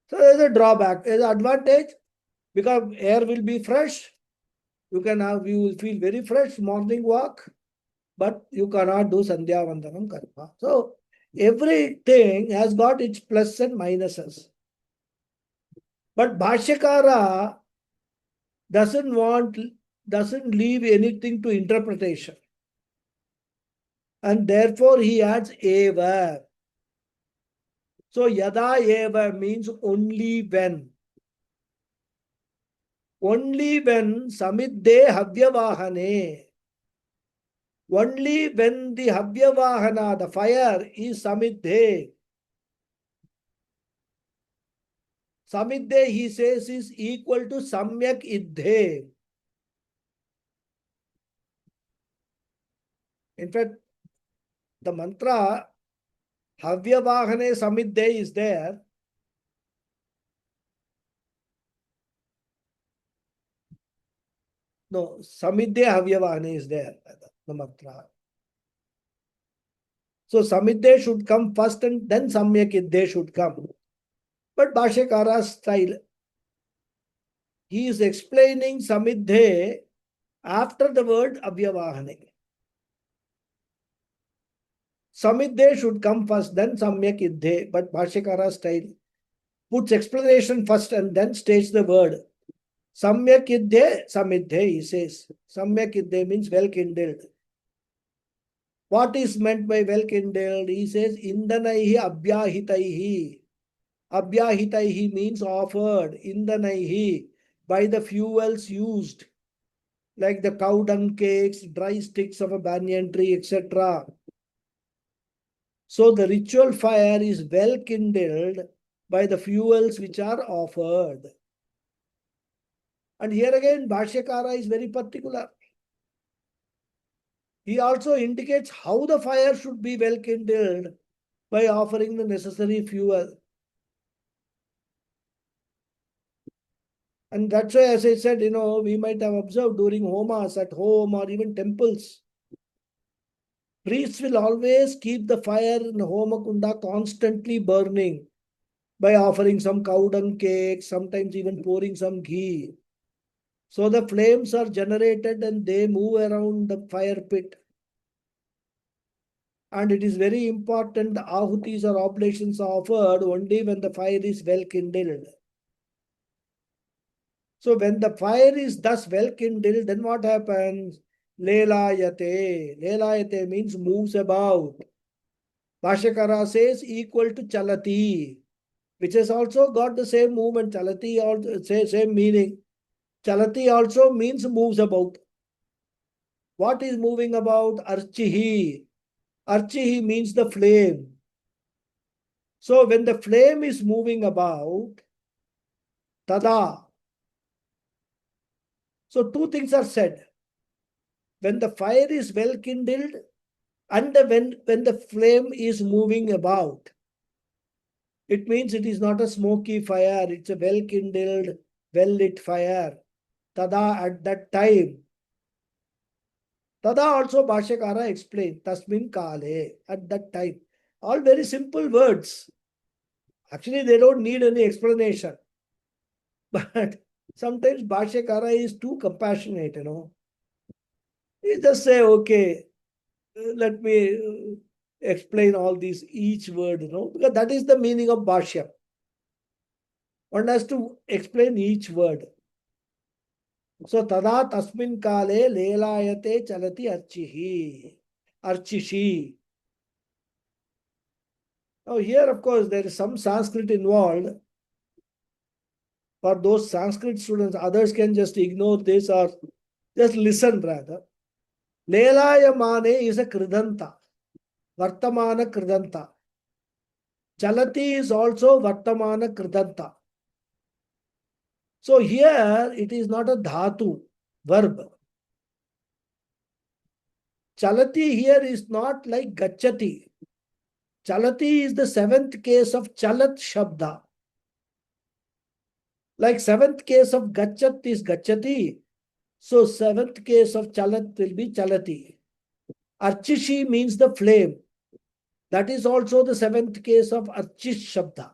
So there's a drawback. There's an advantage because air will be fresh. You will feel very fresh morning walk, but you cannot do Sandhya Vandanam karma. So everything has got its plus and minuses. But Bhashyakara doesn't leave anything to interpretation. And therefore he adds eva. So yada eva means only when. Only when samidde havyavahane. Only when the havyavahana, the fire, is samidde. Samidde, he says, is equal to samyak iddhe. In fact, the mantra havyavahane samidde is there. No, samidde havyavahane is there, the mantra. So samidde should come first and then samyak iddhe should come. But Bhashyakara's style, he is explaining samidhe after the word avyavahane. Samidhe should come first, then samyak iddhe. But Bhashyakara's style puts explanation first and then states the word. Samyak iddhe, samidhe, he says. Samyak iddhe means well kindled. What is meant by well kindled? He says, Indanaihi abhyahitaihi. Abhyahitaihi means offered. Indanaihi, by the fuels used, like the cow dung cakes, dry sticks of a banyan tree, etc. So the ritual fire is well kindled by the fuels which are offered. And here again, Bhashyakara is very particular. He also indicates how the fire should be well kindled by offering the necessary fuel. And that's why, as I said, we might have observed during homas at home or even temples, priests will always keep the fire in the homa kunda constantly burning by offering some cow dung cake, sometimes even pouring some ghee. So the flames are generated and they move around the fire pit. And it is very important the ahutis or oblations are offered only when the fire is well kindled. So when the fire is thus well kindled, then what happens? Lelayate. Lelayate means moves about. Bhashyakara says equal to chalati, which has also got the same movement. Chalati also same meaning. Chalati also means moves about. What is moving about? Archihi. Archihi means the flame. So when the flame is moving about, tada. So two things are said. When the fire is well kindled and when the flame is moving about, it means it is not a smoky fire, it's a well kindled, well lit fire. Tada, at that time. Tada also Bhashyakara explained, tasmin kale, at that time. All very simple words. Actually, they don't need any explanation. But sometimes Bhashyakara is too compassionate, He just say, okay, let me explain all these, each word, because that is the meaning of Bhashya. One has to explain each word. So, tada tasmin kale lelayate chalati archihi. Archishi. Now, here, of course, there is some Sanskrit involved. For those Sanskrit students, others can just ignore this or just listen rather. Lelayamane is a kridanta. Vartamana kridanta. Chalati is also Vartamana kridanta. So here it is not a dhatu, verb. Chalati here is not like gachati. Chalati is the seventh case of chalat shabda. Like seventh case of gachat is gachati. So seventh case of chalat will be chalati. Archishi means the flame. That is also the seventh case of archish shabda.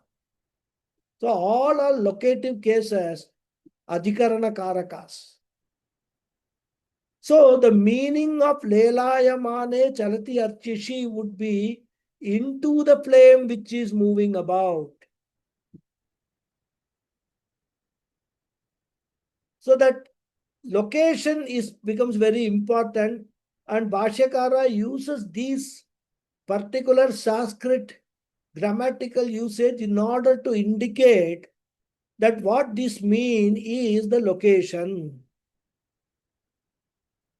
So all are locative cases, adhikarana karakas. So the meaning of lelayamane chalati archishi would be into the flame which is moving about. So that location becomes very important, and Bhashyakara uses these particular Sanskrit grammatical usage in order to indicate that what this mean is the location.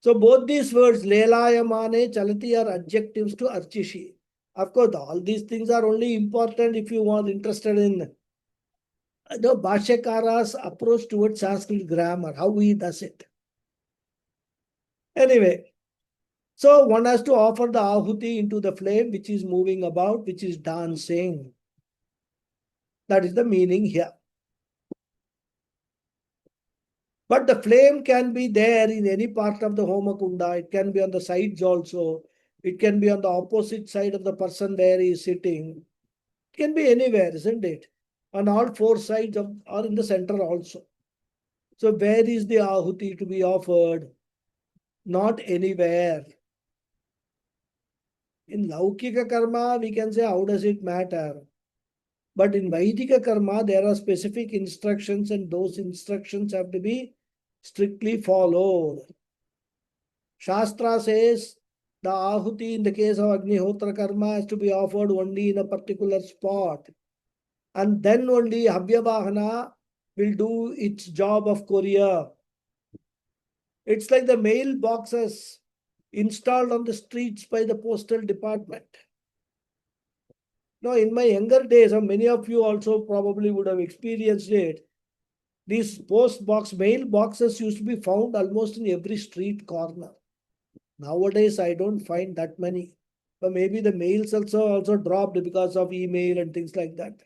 So both these words, Lelayamane, Chalati, are adjectives to Archishi. Of course, all these things are only important if you are interested in the Bhashyakara's approach towards Sanskrit grammar, how he does it. Anyway, so one has to offer the ahuti into the flame which is moving about, which is dancing. That is the meaning here. But the flame can be there in any part of the Homakunda. It can be on the sides also. It can be on the opposite side of the person where he is sitting. It can be anywhere, isn't it? On all four sides of, or in the center also. So where is the ahuti to be offered? Not anywhere. In Laukika Karma, we can say, how does it matter? But in Vaidika Karma, there are specific instructions, and those instructions have to be strictly followed. Shastra says the ahuti in the case of Agnihotra Karma has to be offered only in a particular spot. And then only Havyavahana will do its job of courier. It's like the mail boxes installed on the streets by the postal department. Now, in my younger days, and many of you also probably would have experienced it, these mail boxes used to be found almost in every street corner. Nowadays, I don't find that many. But maybe the mails also dropped because of email and things like that.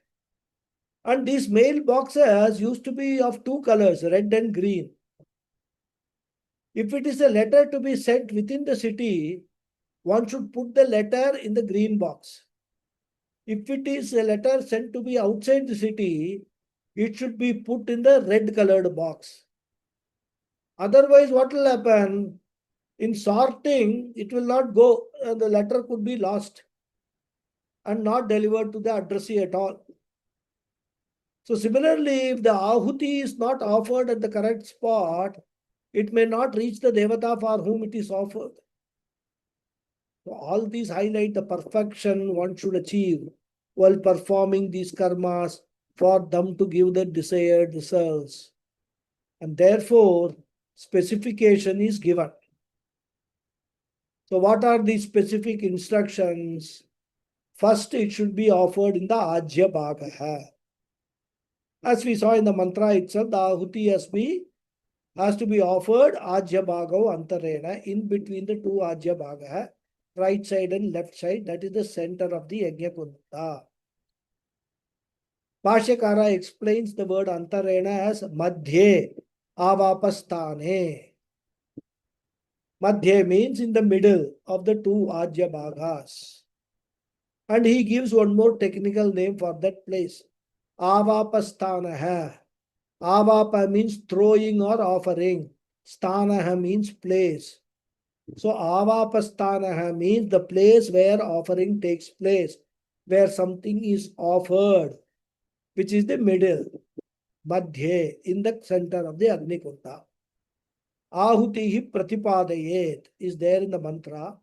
And these mail boxes used to be of two colors, red and green. If it is a letter to be sent within the city, one should put the letter in the green box. If it is a letter sent to be outside the city, it should be put in the red colored box. Otherwise, what will happen? In sorting, it will not go, and the letter could be lost and not delivered to the addressee at all. So similarly, if the ahuti is not offered at the correct spot, it may not reach the devata for whom it is offered. So all these highlight the perfection one should achieve while performing these karmas for them to give the desired results. And therefore, specification is given. So what are the specific instructions? First, it should be offered in the Ajya Bhagaha. As we saw in the mantra itself, the ahuti has to be offered Ajya Bhagav Antarena, in between the two Ajya Bhagaha, right side and left side. That is the center of the Yajna Kunda. Bhashyakara explains the word Antarena as Madhye Avapasthane. Madhye means in the middle of the two Ajya Bhagas. And he gives one more technical name for that place. Avapasthanaha. Avapa means throwing or offering. Sthanaha means place. So Avapasthanaha means the place where offering takes place, where something is offered, which is the middle, Madhye, in the center of the Agnikunda. Ahutihi Pratipadayet is there in the mantra.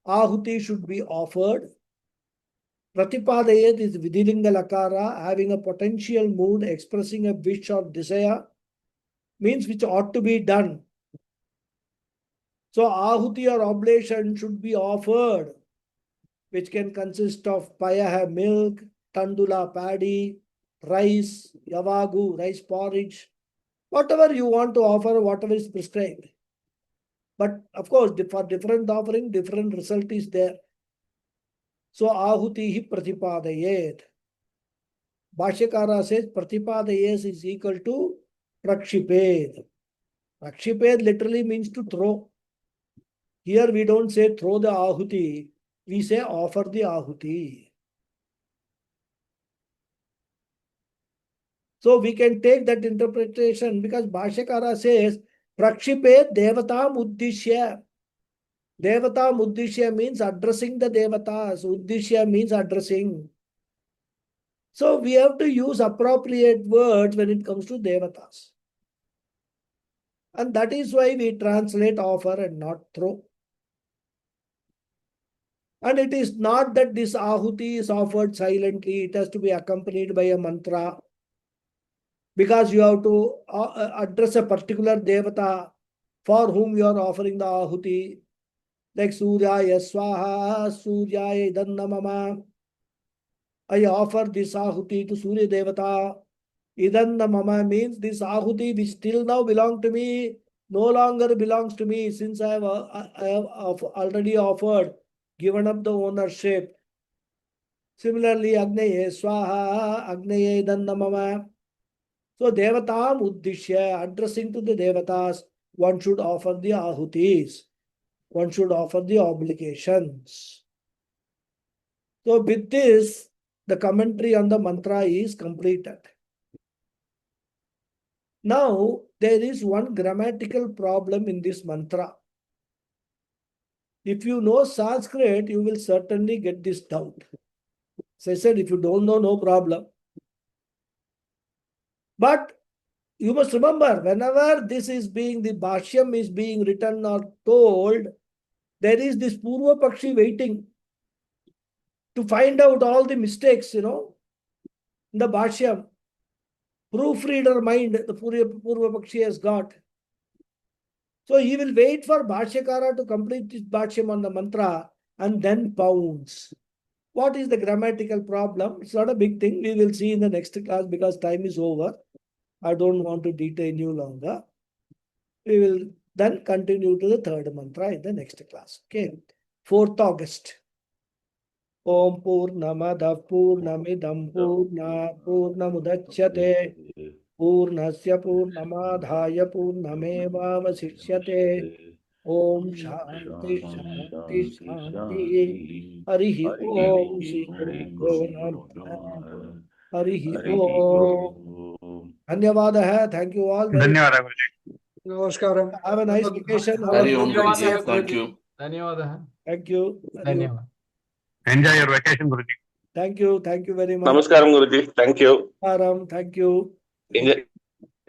Ahuti should be offered. Pratipadayet is Vidilinga Lakara, having a potential mood, expressing a wish or desire, means which ought to be done. So Ahuti or oblation should be offered, which can consist of payaha milk, tandula paddy, rice, yavagu, rice porridge, whatever you want to offer, whatever is prescribed. But of course, for different offering, different result is there. So ahutihi pratipadayet. Bhashyakara says pratipadayet is equal to prakshiped. Prakshiped literally means to throw. Here we don't say throw the ahuti, we say offer the ahuti. So we can take that interpretation because Bhashyakara says prakshiped devatam uddishya. Devatam uddishya means addressing the devatas. Uddishya means addressing. So we have to use appropriate words when it comes to devatas. And that is why we translate offer and not throw. And it is not that this ahuti is offered silently, it has to be accompanied by a mantra, because you have to address a particular devata for whom you are offering the ahuti, like Suryaya Swaha, Suryaya Idannamama. I offer this ahuti to Surya Devata. Idannamama means this ahuti which till now belonged to me no longer belongs to me, since I have already offered, given up the ownership. Similarly, Agnaye Swaha, Agnaye Idannamama. So Devatam Uddishya, addressing to the Devatas, one should offer the ahutis. One should offer the obligations. So with this, the commentary on the mantra is completed. Now, there is one grammatical problem in this mantra. If you know Sanskrit, you will certainly get this doubt. As I said, if you don't know, no problem. But you must remember, whenever this is being, the Bhashyam is being written or told, there is this Purva Pakshi waiting to find out all the mistakes, in the Bhashyam. Proofreader mind, the Purva Pakshi has got. So he will wait for Bhashyakara to complete his Bhashyam on the mantra and then pounce. What is the grammatical problem? It's not a big thing. We will see in the next class because time is over. I don't want to detain you longer. We will then continue to the third mantra in the next class. Okay. 4th August. Om Purnamada Purnamidam Purna Purnamudachyate Purnasya Purnamadhaya Purnamevavasishyate. Om Shanti Shanti Shanti. Harihi Om Shri Gurubhyo Namaha. Harihi Om. Dhanyavadaha. Thank you all. धन्यवाद गुरुजी. Namaskaram. Have a nice vacation. Hari Om धन्यवादः Guruji. Thank Guruji. you. धन्यवादः. Thank you. Dhanyavad. Enjoy your vacation, Guruji. Thank you. Thank you very much. Namaskaram, Guruji. Thank you. Namaskaram. Thank you. Enjoy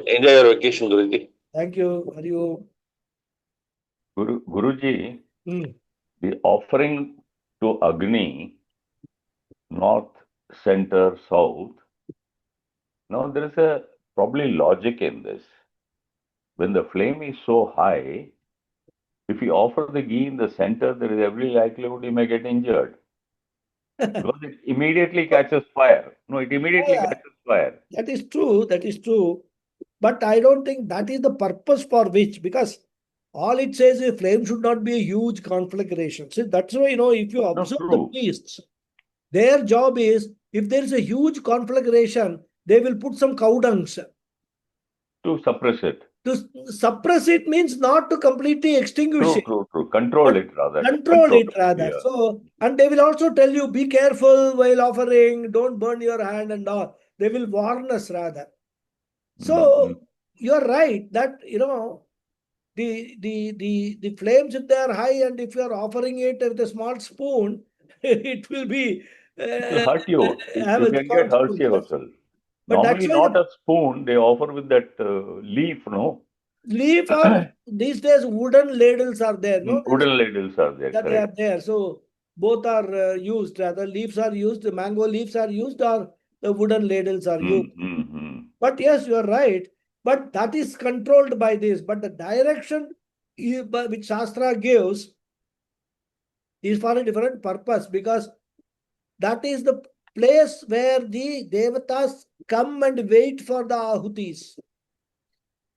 your vacation, Guruji. Thank you. Hari Om. Guruji, Hmm. the offering to Agni, north, center, south. Now there is a probably logic in this. When the flame is so high, if you offer the ghee in the center, there is every likelihood you may get injured. Because it immediately catches fire. No, it immediately Yeah. catches fire. That is true. That is true. But I don't think that is the purpose for which, because all it says is flame should not be a huge conflagration. See, that's why, if you observe the true. priests, their job is, if there is a huge conflagration, they will put some cow dungs. To suppress it. To suppress it means not to completely extinguish it. True. Control But it rather. Control it rather. Yeah. So, and they will also tell you, be careful while offering, don't burn your hand and all. They will warn us rather. So you're right that the flames, if they are high and if you are offering it with a small spoon, it will be It will hurt you. have You its can get hurt consequences. yourself. But that's Normally, why not a spoon. They offer with that leaf, no? leaf or these days wooden ladles are there. No, Wooden ladles are there. that they are Correct. there. So both are used. The leaves are used. The mango leaves are used, or the wooden ladles are used. But yes, you are right. But that is controlled by this. But the direction which Shastra gives is for a different purpose, because that is the place where the devatas come and wait for the ahutis.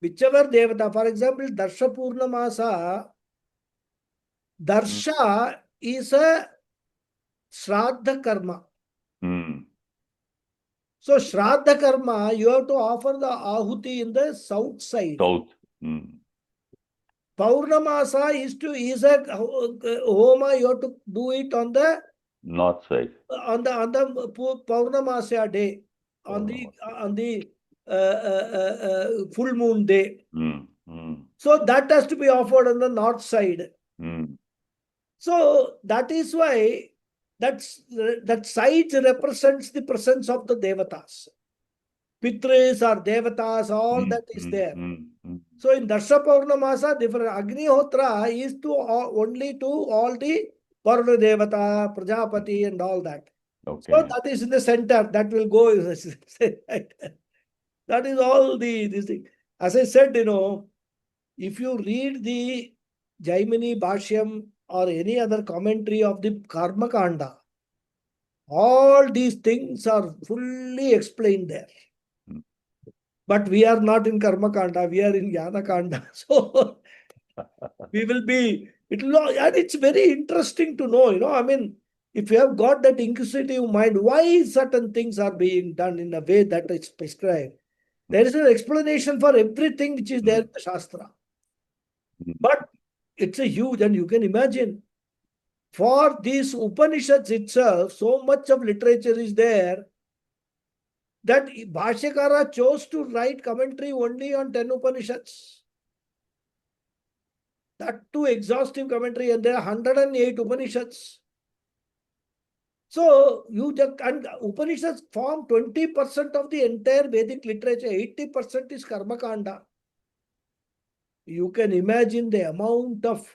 Whichever devata, for example, Darsha Purnamasa, Darsha is a Shraddha karma. So Shraddha karma, you have to offer the ahuti in the south side. South. Paurnamasa is a homa, you have to do it on the North side. on the Paurnamasya day, on the full moon day. So that has to be offered on the north side. So that is why that side represents the presence of the devatas. Pitris or devatas, all that is there. So in Darsha Paurnamasa, different Agnihotra is to only to all the Varuna Devata, Prajapati, and all that. Okay. So that is in the center. That will go. That is all this thing. As I said, if you read the Jaimini Bhashyam or any other commentary of the Karma Kanda, all these things are fully explained there. Hmm. But we are not in Karma Kanda, we are in Jnana Kanda. So we will be, and it's very interesting to know, I mean, if you have got that inquisitive mind, why certain things are being done in a way that is prescribed. There is an explanation for everything which is there in the Shastra. Hmm. But it's a huge, and you can imagine, for these Upanishads itself, so much of literature is there that Bhashyakara chose to write commentary only on 10 Upanishads. That too exhaustive commentary, and there are 108 Upanishads. So and Upanishads form 20% of the entire Vedic literature, 80% is Karma Kanda. You can imagine the amount of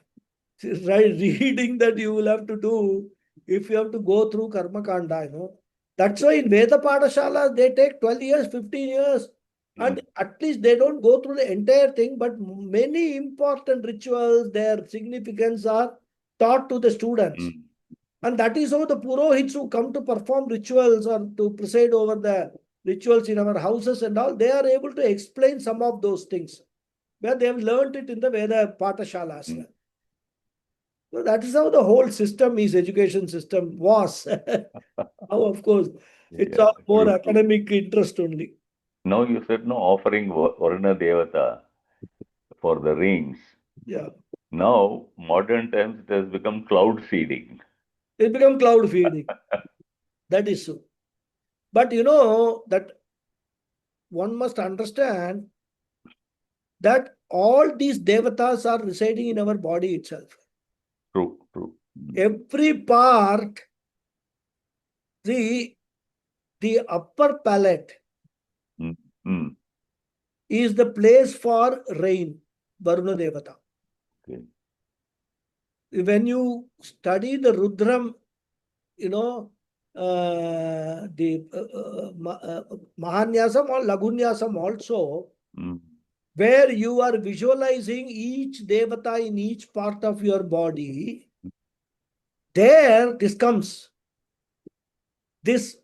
reading that you will have to do if you have to go through Karma Kanda. That's why in Veda Padashala, they take 12 years, 15 years, and at least they don't go through the entire thing, but many important rituals, their significance are taught to the students. Hmm. And that is how the Purohits who come to perform rituals or to preside over the rituals in our houses and all, they are able to explain some of those things where they have learned it in the Veda Patashalas. Hmm. So that is how the whole system is, education system was. Now, of course, it's Yeah, all more true. academic interest only. Now you said no offering Varuna Devata for the rains. Yeah. Now, modern times, it has become cloud seeding. It become cloud feeding. That is so. But that one must understand that all these devatas are residing in our body itself. True, true. Every part, the upper palate Hmm. Hmm. is the place for rain, Varuna Devata. Okay. When you study the Rudram, the Mahanyasam or Lagunyasam also, Hmm. where you are visualizing each Devata in each part of your body, there this comes. This,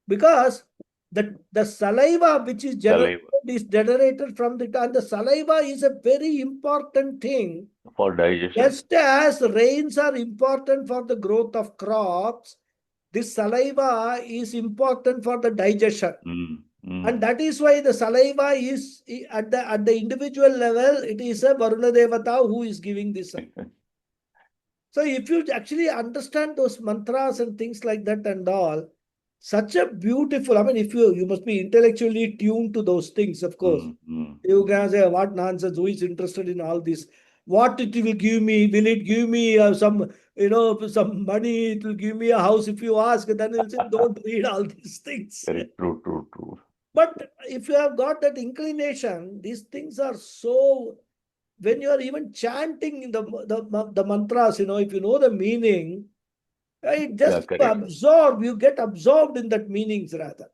because the saliva which is generated Saliva is generated from and the saliva is a very important thing. for digestion. Just as rains are important for the growth of crops, this saliva is important for the digestion. Hmm. Hmm. And that is why the saliva is at the individual level, it is a Varuna Devata who is giving this. So if you actually understand those mantras and things like that and all, such a beautiful, I mean, if you must be intellectually tuned to those things, of course. Hmm. Hmm. You can say, what nonsense, who is interested in all this? What it will give me? Will it give me some money? It will give me a house. If you ask, then you'll say, don't read all these things. Very true, true, true. But if you have got that inclination, these things are so, when you are even chanting the mantras, if you know the meaning, it Yeah, just correct. you get absorbed in that meanings rather.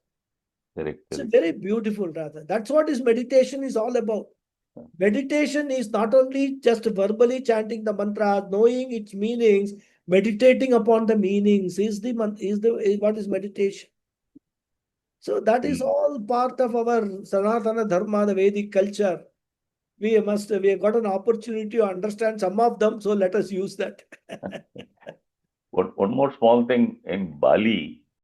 Correct, It's correct. very beautiful rather. That's what meditation is all about. Meditation is not only just verbally chanting the mantra, knowing its meanings, meditating upon the meanings is what is meditation. So that is Hmm. all part of our Sanatana Dharma, the Vedic culture. We have got an opportunity to understand some of them, so let us use that. One more small thing in Bali,